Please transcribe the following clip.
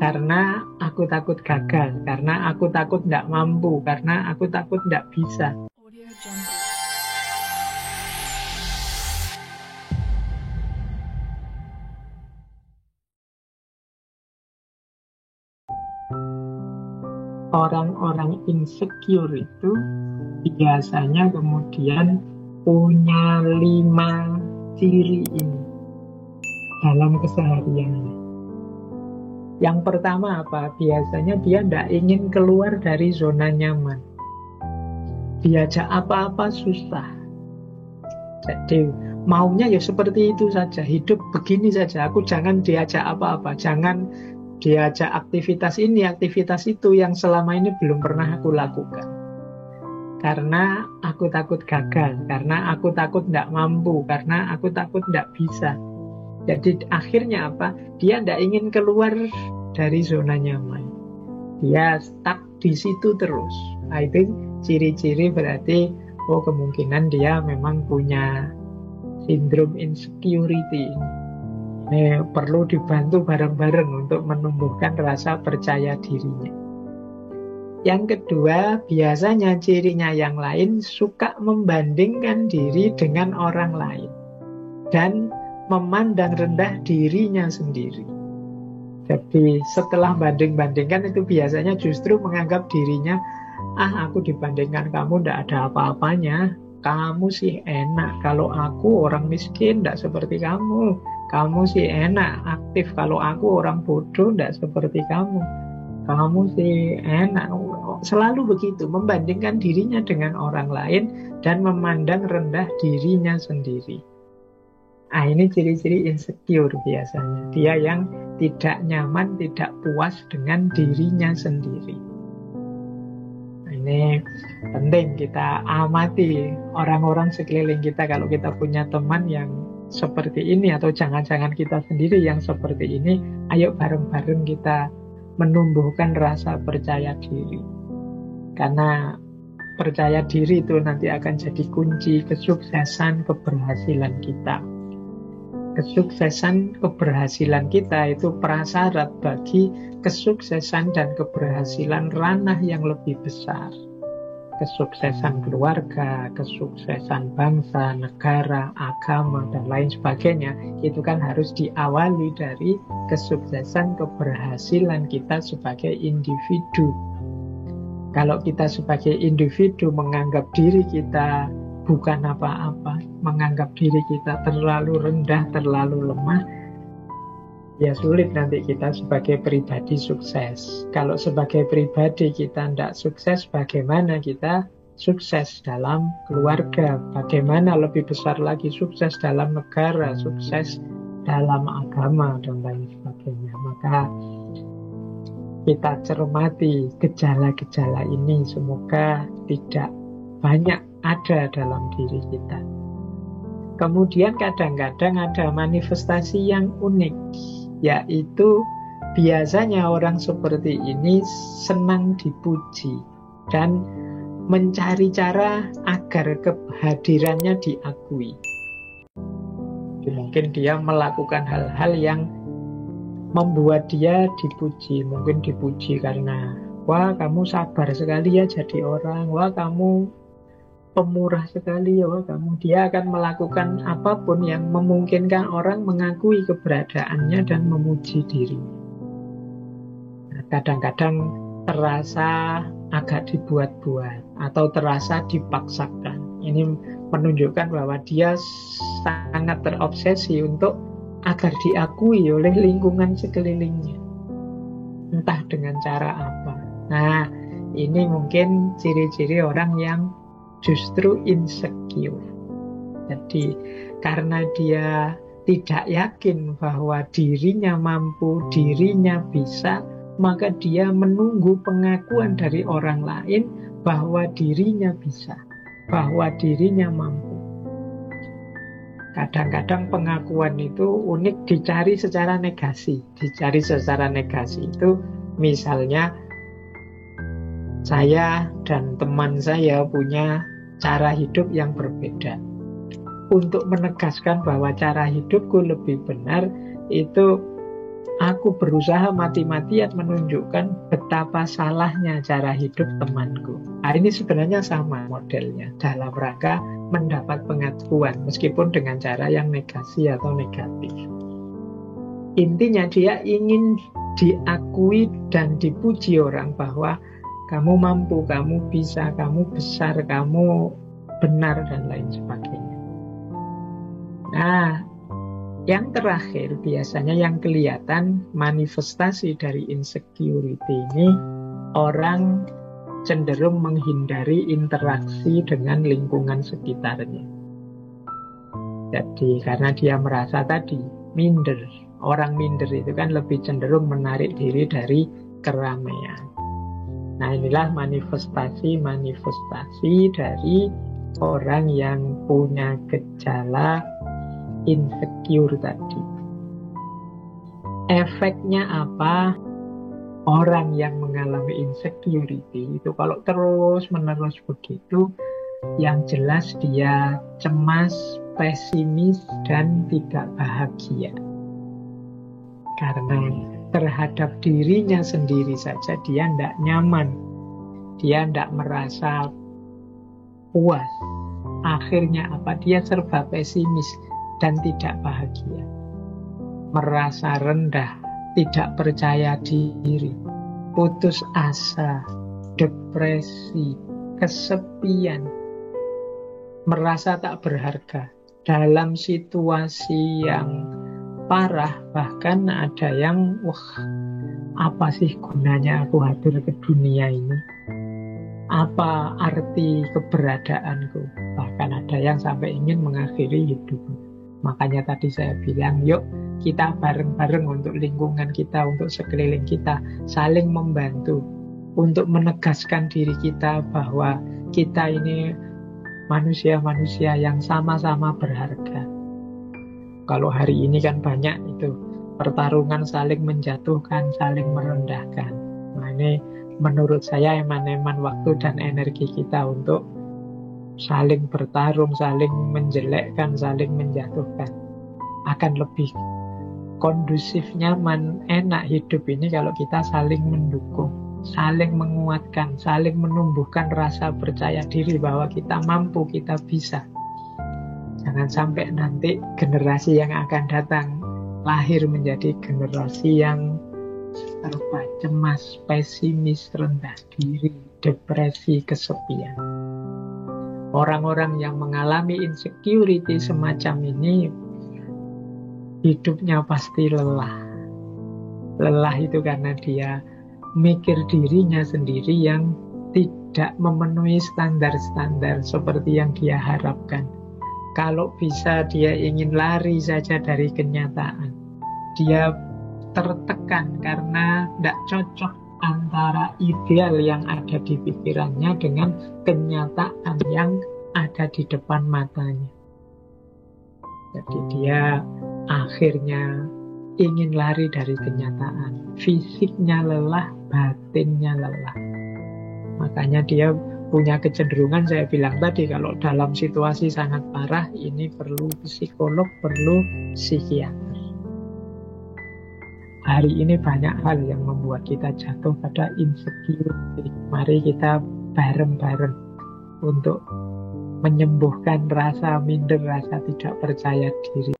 karena aku takut gagal, karena aku takut tidak mampu, karena aku takut tidak bisa. Orang-orang insecure itu biasanya kemudian punya 5 ciri ini dalam kesehariannya. Yang pertama apa? Biasanya dia tidak ingin keluar dari zona nyaman. Diajak apa-apa susah. Jadi maunya ya seperti itu saja. Hidup begini saja. Aku jangan diajak apa-apa. Jangan diajak aktivitas ini, aktivitas itu yang selama ini belum pernah aku lakukan. Karena aku takut gagal. Karena aku takut tidak mampu. Karena aku takut tidak bisa. Jadi akhirnya apa? Dia tidak ingin keluar dari zona nyaman. Dia stuck di situ terus. I think ciri-ciri berarti kemungkinan dia memang punya sindrom insecurity. Ini perlu dibantu bareng-bareng untuk menumbuhkan rasa percaya dirinya. Yang kedua, biasanya cirinya yang lain suka membandingkan diri dengan orang lain dan memandang rendah dirinya sendiri. Jadi setelah banding-bandingkan itu biasanya justru menganggap dirinya, aku dibandingkan kamu tidak ada apa-apanya. Kamu sih enak, kalau aku orang miskin tidak seperti kamu. Kamu sih enak, aktif, kalau aku orang bodoh tidak seperti kamu. Kamu sih enak. Selalu begitu, membandingkan dirinya dengan orang lain dan memandang rendah dirinya sendiri. Ini ciri-ciri insecure biasanya. Dia yang tidak nyaman, tidak puas dengan dirinya sendiri. Ini penting kita amati orang-orang sekeliling kita. Kalau kita punya teman yang seperti ini, atau jangan-jangan kita sendiri yang seperti ini, ayo bareng-bareng kita menumbuhkan rasa percaya diri. Karena percaya diri itu nanti akan jadi kunci kesuksesan, keberhasilan kita. Kesuksesan, keberhasilan kita itu prasyarat bagi kesuksesan dan keberhasilan ranah yang lebih besar. Kesuksesan keluarga, kesuksesan bangsa, negara, agama, dan lain sebagainya, itu kan harus diawali dari kesuksesan, keberhasilan kita sebagai individu. Kalau kita sebagai individu menganggap diri kita bukan apa-apa, menganggap diri kita terlalu rendah, terlalu lemah, ya sulit nanti kita sebagai pribadi sukses. Kalau sebagai pribadi kita tidak sukses, bagaimana kita sukses dalam keluarga? Bagaimana lebih besar lagi sukses dalam negara, sukses dalam agama, dan lain sebagainya. Maka kita cermati gejala-gejala ini, semoga tidak banyak ada dalam diri kita. Kemudian kadang-kadang ada manifestasi yang unik, yaitu biasanya orang seperti ini senang dipuji dan mencari cara agar kehadirannya diakui. Mungkin dia melakukan hal-hal yang membuat dia dipuji. Mungkin dipuji karena, wah kamu sabar sekali ya jadi orang, wah kamu pemurah sekali ya kamu. Dia akan melakukan apapun yang memungkinkan orang mengakui keberadaannya dan memuji dirinya. Kadang-kadang terasa agak dibuat-buat atau terasa dipaksakan. Ini menunjukkan bahwa dia sangat terobsesi untuk agar diakui oleh lingkungan sekelilingnya, entah dengan cara apa. Nah, ini mungkin ciri-ciri orang yang justru insecure. Jadi karena dia tidak yakin bahwa dirinya mampu, dirinya bisa, maka dia menunggu pengakuan dari orang lain bahwa dirinya bisa, bahwa dirinya mampu. Kadang-kadang pengakuan itu unik, dicari secara negasi. Dicari secara negasi itu misalnya saya dan teman saya punya cara hidup yang berbeda. Untuk menegaskan bahwa cara hidupku lebih benar, itu Aku berusaha mati-matian menunjukkan betapa salahnya cara hidup temanku. Nah, ini sebenarnya sama modelnya dalam rangka mendapat pengakuan meskipun dengan cara yang negasi atau negatif. Intinya dia ingin diakui dan dipuji orang bahwa kamu mampu, kamu bisa, kamu besar, kamu benar, dan lain sebagainya. Nah, yang terakhir, biasanya yang kelihatan manifestasi dari insecurity ini, orang cenderung menghindari interaksi dengan lingkungan sekitarnya. Jadi karena dia merasa tadi minder, orang minder itu kan lebih cenderung menarik diri dari keramaian. Nah, inilah manifestasi dari orang yang punya gejala insecure tadi. Efeknya apa? Orang yang mengalami insecurity itu kalau terus-menerus begitu, yang jelas dia cemas, pesimis, dan tidak bahagia. Karena terhadap dirinya sendiri saja dia tidak nyaman, dia tidak merasa puas. Akhirnya apa? Dia serba pesimis dan tidak bahagia, merasa rendah, tidak percaya diri, putus asa, depresi, kesepian, merasa tak berharga. Dalam situasi yang parah, bahkan ada yang, apa sih gunanya aku hadir ke dunia ini? Apa arti keberadaanku? Bahkan ada yang sampai ingin mengakhiri hidupnya. Makanya tadi saya bilang, yuk kita bareng-bareng untuk lingkungan kita, untuk sekeliling kita, saling membantu untuk menegaskan diri kita bahwa kita ini manusia-manusia yang sama-sama berharga. Kalau hari ini kan banyak itu pertarungan saling menjatuhkan, saling merendahkan. Nah, ini menurut saya eman-eman waktu dan energi kita untuk saling bertarung, saling menjelekkan, saling menjatuhkan. Akan lebih kondusif, nyaman, enak hidup ini kalau kita saling mendukung, saling menguatkan, saling menumbuhkan rasa percaya diri bahwa kita mampu, kita bisa. Jangan sampai nanti generasi yang akan datang lahir menjadi generasi yang serba cemas, pesimis, rendah diri, depresi, kesepian. Orang-orang yang mengalami insecurity semacam ini hidupnya pasti lelah. Lelah itu karena dia mikir dirinya sendiri yang tidak memenuhi standar-standar seperti yang dia harapkan. Kalau bisa dia ingin lari saja dari kenyataan. Dia tertekan karena tidak cocok antara ideal yang ada di pikirannya dengan kenyataan yang ada di depan matanya. Jadi dia akhirnya ingin lari dari kenyataan. Fisiknya lelah, batinnya lelah. Makanya dia punya kecenderungan, saya bilang tadi, kalau dalam situasi sangat parah, ini perlu psikolog, perlu psikiater. Hari ini banyak hal yang membuat kita jatuh pada insecurity. Mari kita bareng-bareng untuk menyembuhkan rasa minder, rasa tidak percaya diri.